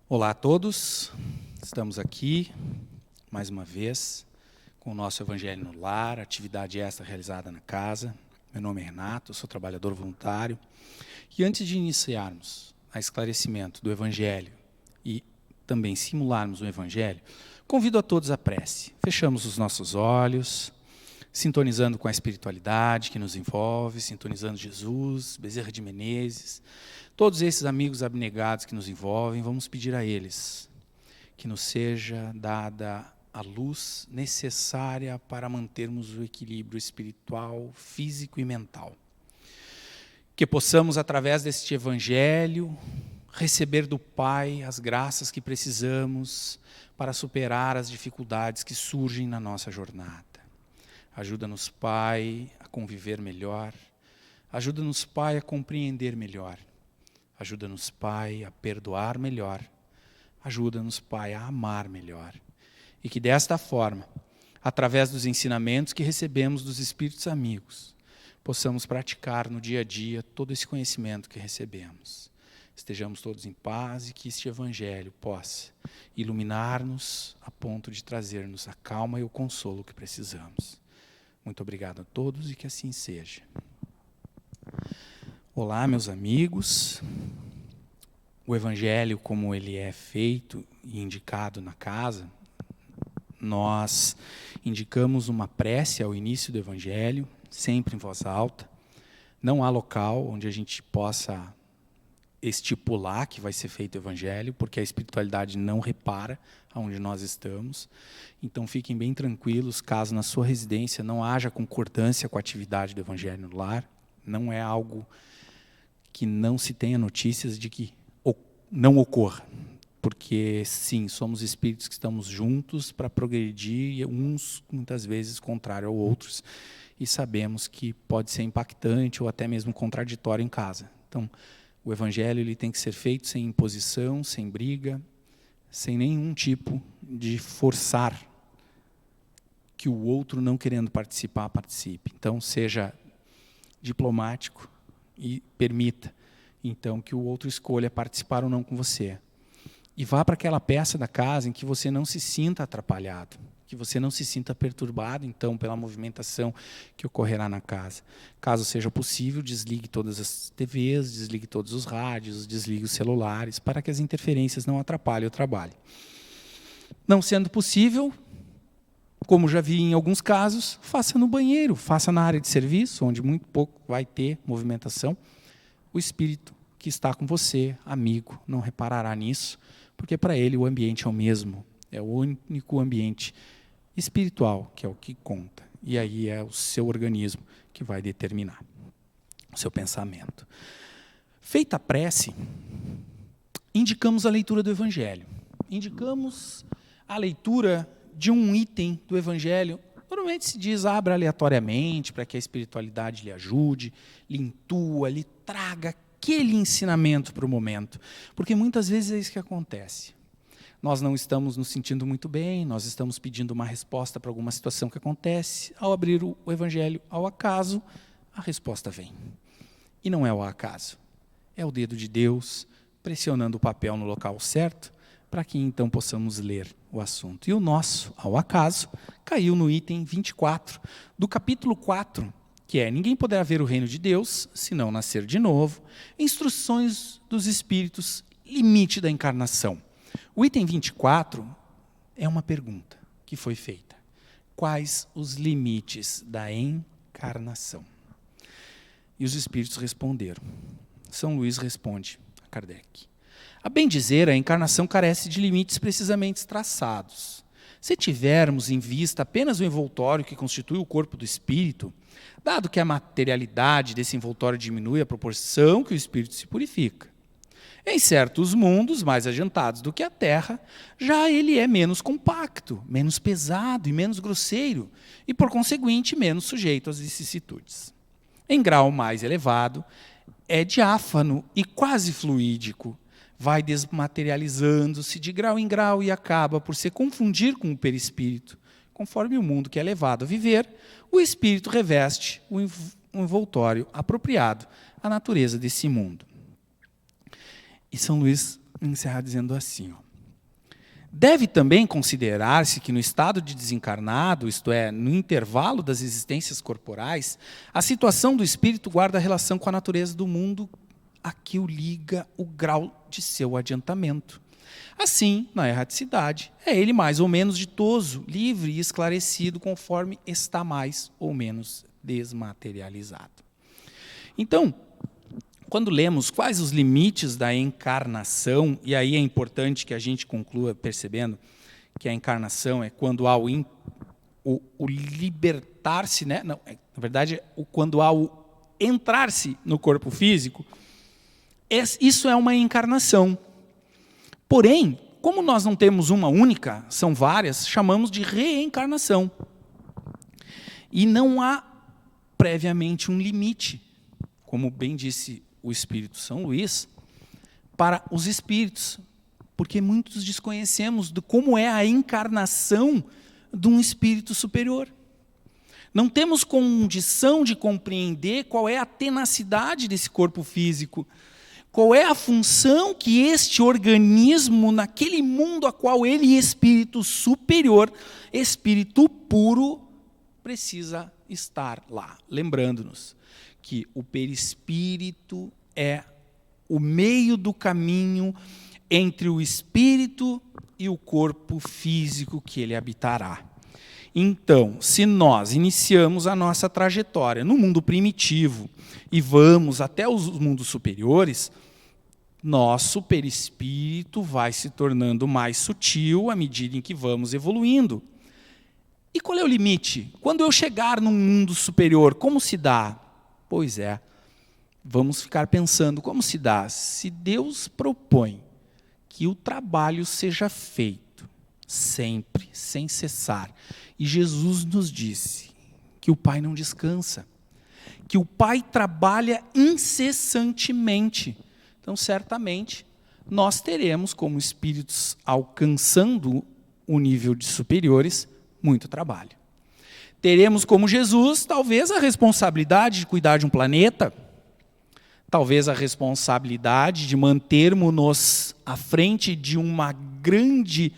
Olá a todos, estamos aqui mais uma vez com o nosso Evangelho no Lar, atividade esta realizada na casa. Meu nome é Renato, sou trabalhador voluntário. E antes de iniciarmos a esclarecimento do Evangelho e também simularmos o Evangelho, convido a todos à prece. Fechamos os nossos olhos, sintonizando com a espiritualidade que nos envolve, sintonizando Jesus, Bezerra de Menezes, todos esses amigos abnegados que nos envolvem. Vamos pedir a eles que nos seja dada a luz necessária para mantermos o equilíbrio espiritual, físico e mental. Que possamos, através deste Evangelho, receber do Pai as graças que precisamos para superar as dificuldades que surgem na nossa jornada. Ajuda-nos, Pai, a conviver melhor. Ajuda-nos, Pai, a compreender melhor. Ajuda-nos, Pai, a perdoar melhor. Ajuda-nos, Pai, a amar melhor. E que desta forma, através dos ensinamentos que recebemos dos Espíritos amigos, possamos praticar no dia a dia todo esse conhecimento que recebemos. Estejamos todos em paz e que este Evangelho possa iluminar-nos a ponto de trazer-nos a calma e o consolo que precisamos. Muito obrigado a todos e que assim seja. Olá, meus amigos. O Evangelho, como ele é feito e indicado na casa, nós indicamos uma prece ao início do Evangelho, sempre em voz alta. Não há local onde a gente possa estipular que vai ser feito o Evangelho, porque a espiritualidade não repara aonde nós estamos. Então fiquem bem tranquilos, caso na sua residência não haja concordância com a atividade do Evangelho no Lar. Não é algo que não se tenha notícias de que não ocorra. Porque, sim, somos espíritos que estamos juntos para progredir, uns, muitas vezes, contrário a outros, e sabemos que pode ser impactante ou até mesmo contraditório em casa. Então, o Evangelho ele tem que ser feito sem imposição, sem briga, sem nenhum tipo de forçar que o outro, não querendo participar, participe. Então, seja diplomático e permita, então, que o outro escolha participar ou não com você. E vá para aquela peça da casa em que você não se sinta atrapalhado, que você não se sinta perturbado, então, pela movimentação que ocorrerá na casa. Caso seja possível, desligue todas as TVs, desligue todos os rádios, desligue os celulares, para que as interferências não atrapalhem o trabalho. Não sendo possível, como já vi em alguns casos, faça no banheiro, faça na área de serviço, onde muito pouco vai ter movimentação. O espírito que está com você, amigo, não reparará nisso, porque para ele o ambiente é o mesmo, é o único ambiente espiritual que é o que conta. E aí é o seu organismo que vai determinar o seu pensamento. Feita a prece, indicamos a leitura do Evangelho. Indicamos a leitura de um item do Evangelho. Normalmente se diz, abra aleatoriamente, para que a espiritualidade lhe ajude, lhe intua, lhe traga aquele ensinamento para o momento. Porque muitas vezes é isso que acontece. Nós não estamos nos sentindo muito bem, nós estamos pedindo uma resposta para alguma situação que acontece. Ao abrir o Evangelho ao acaso, a resposta vem. E não é o acaso. É o dedo de Deus pressionando o papel no local certo, para que então possamos ler o assunto. E o nosso, ao acaso, caiu no item 24 do capítulo 4, que é: ninguém poderá ver o reino de Deus, se não nascer de novo. Instruções dos Espíritos, limite da encarnação. O item 24 é uma pergunta que foi feita. Quais os limites da encarnação? E os Espíritos responderam. São Luís responde a Kardec: a bem dizer, a encarnação carece de limites precisamente traçados. Se tivermos em vista apenas o envoltório que constitui o corpo do espírito, dado que a materialidade desse envoltório diminui à proporção que o espírito se purifica. Em certos mundos mais adiantados do que a Terra, já ele é menos compacto, menos pesado e menos grosseiro, e por conseguinte menos sujeito às vicissitudes. Em grau mais elevado, é diáfano e quase fluídico, vai desmaterializando-se de grau em grau e acaba por se confundir com o perispírito. Conforme o mundo que é levado a viver, o espírito reveste um envoltório apropriado à natureza desse mundo. E São Luís encerrar dizendo assim, ó. Deve também considerar-se que no estado de desencarnado, isto é, no intervalo das existências corporais, a situação do espírito guarda relação com a natureza do mundo a que o liga o grau de seu adiantamento. Assim, na erraticidade, é ele mais ou menos ditoso, livre e esclarecido, conforme está mais ou menos desmaterializado. Então, quando lemos quais os limites da encarnação, e aí é importante que a gente conclua percebendo que a encarnação é quando há o libertar-se, né? Não, na verdade, quando há o entrar-se no corpo físico, isso é uma encarnação. Porém, como nós não temos uma única, são várias, chamamos de reencarnação. E não há previamente um limite, como bem disse o Espírito São Luís, para os espíritos, porque muitos desconhecemos de como é a encarnação de um espírito superior. Não temos condição de compreender qual é a tenacidade desse corpo físico, qual é a função que este organismo, naquele mundo a qual ele, espírito superior, espírito puro, precisa estar lá. Lembrando-nos que o perispírito é o meio do caminho entre o espírito e o corpo físico que ele habitará. Então, se nós iniciamos a nossa trajetória no mundo primitivo e vamos até os mundos superiores, nosso perispírito vai se tornando mais sutil à medida em que vamos evoluindo. E qual é o limite? Quando eu chegar num mundo superior, como se dá? Pois é, vamos ficar pensando como se dá. Se Deus propõe que o trabalho seja feito sempre, sem cessar, e Jesus nos disse que o Pai não descansa, que o Pai trabalha incessantemente, então certamente nós teremos, como espíritos alcançando o nível de superiores, muito trabalho. Teremos, como Jesus, talvez a responsabilidade de cuidar de um planeta, talvez a responsabilidade de mantermos-nos à frente de uma grande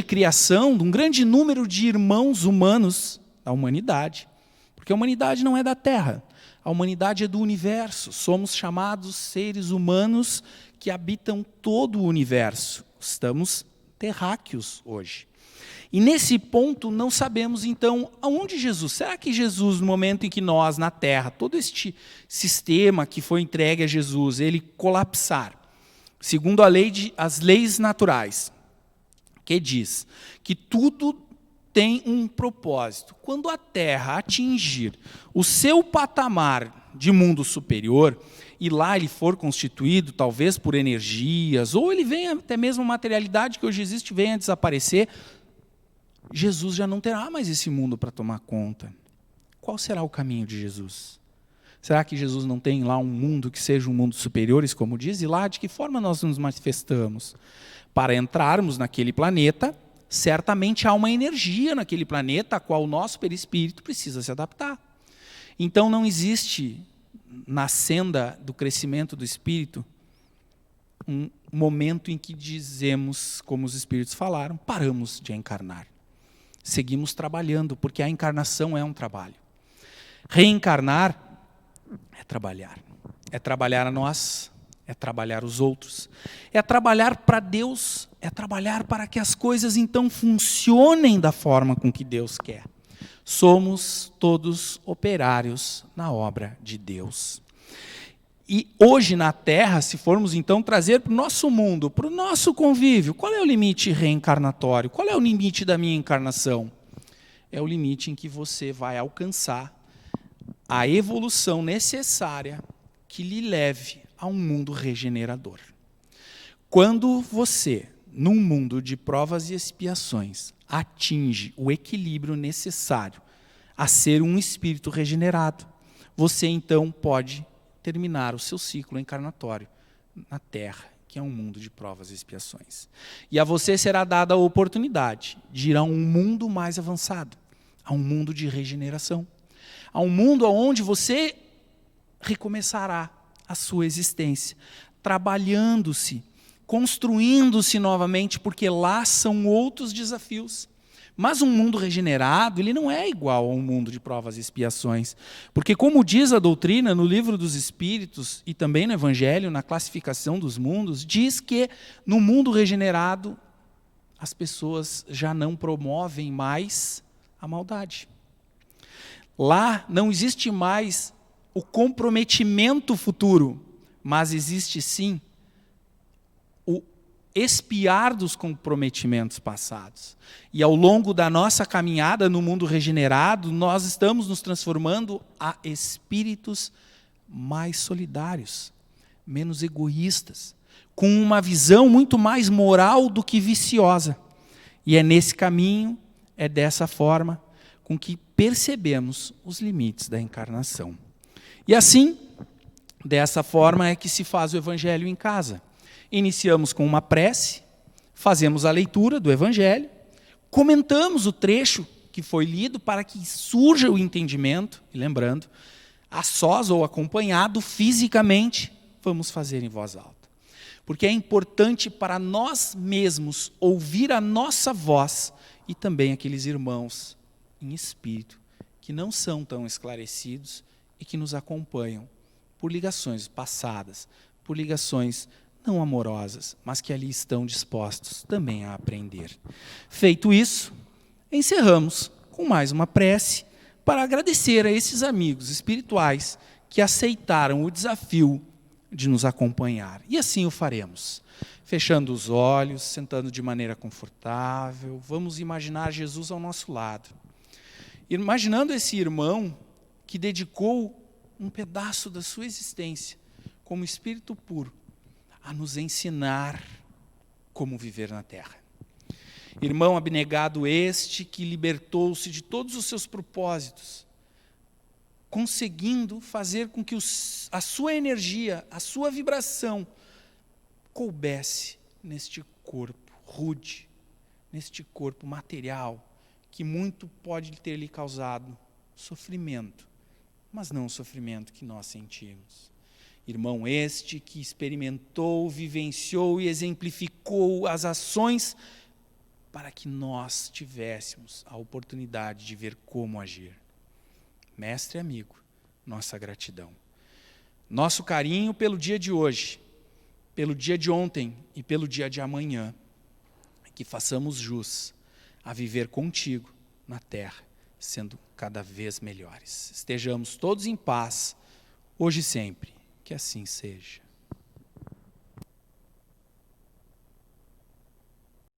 criação, de um grande número de irmãos humanos da humanidade. Porque a humanidade não é da Terra, a humanidade é do universo. Somos chamados seres humanos que habitam todo o universo. Estamos terráqueos hoje. E nesse ponto não sabemos então aonde Jesus, será que Jesus no momento em que nós na Terra, todo este sistema que foi entregue a Jesus, ele colapsar, segundo as leis naturais, que diz que tudo tem um propósito. Quando a Terra atingir o seu patamar de mundo superior, e lá ele for constituído talvez por energias, ou ele venha até mesmo a materialidade que hoje existe venha a desaparecer, Jesus já não terá mais esse mundo para tomar conta. Qual será o caminho de Jesus? Será que Jesus não tem lá um mundo que seja um mundo superior, como diz? E lá de que forma nós nos manifestamos? Para entrarmos naquele planeta, certamente há uma energia naquele planeta a qual o nosso perispírito precisa se adaptar. Então não existe na senda do crescimento do espírito um momento em que dizemos, como os espíritos falaram, paramos de encarnar. Seguimos trabalhando, porque a encarnação é um trabalho. Reencarnar é trabalhar a nós, é trabalhar os outros, é trabalhar para Deus, é trabalhar para que as coisas então funcionem da forma com que Deus quer. Somos todos operários na obra de Deus. E hoje na Terra, se formos então trazer para o nosso mundo, para o nosso convívio, qual é o limite reencarnatório? Qual é o limite da minha encarnação? É o limite em que você vai alcançar a evolução necessária que lhe leve a um mundo regenerador. Quando você, num mundo de provas e expiações, atinge o equilíbrio necessário a ser um espírito regenerado, você então pode terminar o seu ciclo encarnatório na Terra, que é um mundo de provas e expiações. E a você será dada a oportunidade de ir a um mundo mais avançado, a um mundo de regeneração, a um mundo onde você recomeçará a sua existência, trabalhando-se, construindo-se novamente, porque lá são outros desafios. Mas um mundo regenerado, ele não é igual a um mundo de provas e expiações. Porque, como diz a doutrina no Livro dos Espíritos e também no Evangelho, na classificação dos mundos, diz que no mundo regenerado as pessoas já não promovem mais a maldade. Lá não existe mais o comprometimento futuro, mas existe sim o expiar dos comprometimentos passados. E ao longo da nossa caminhada no mundo regenerado, nós estamos nos transformando a espíritos mais solidários, menos egoístas, com uma visão muito mais moral do que viciosa. E é nesse caminho, é dessa forma, com que percebemos os limites da encarnação. E assim, dessa forma é que se faz o Evangelho em casa. Iniciamos com uma prece, fazemos a leitura do Evangelho, comentamos o trecho que foi lido para que surja o entendimento, e lembrando, a sós ou acompanhado fisicamente, vamos fazer em voz alta. Porque é importante para nós mesmos ouvir a nossa voz e também aqueles irmãos em espírito que não são tão esclarecidos e que nos acompanham por ligações passadas, por ligações não amorosas, mas que ali estão dispostos também a aprender. Feito isso, encerramos com mais uma prece para agradecer a esses amigos espirituais que aceitaram o desafio de nos acompanhar. E assim o faremos. Fechando os olhos, sentando de maneira confortável, vamos imaginar Jesus ao nosso lado. Imaginando esse irmão que dedicou um pedaço da sua existência, como espírito puro, a nos ensinar como viver na terra. Irmão abnegado este que libertou-se de todos os seus propósitos, conseguindo fazer com que a sua energia, a sua vibração, coubesse neste corpo rude, neste corpo material, que muito pode ter lhe causado sofrimento, mas não o sofrimento que nós sentimos. Irmão este que experimentou, vivenciou e exemplificou as ações para que nós tivéssemos a oportunidade de ver como agir. Mestre e amigo, nossa gratidão. Nosso carinho pelo dia de hoje, pelo dia de ontem e pelo dia de amanhã. Que façamos jus a viver contigo na terra, sendo cada vez melhores. Estejamos todos em paz, hoje e sempre. Que assim seja.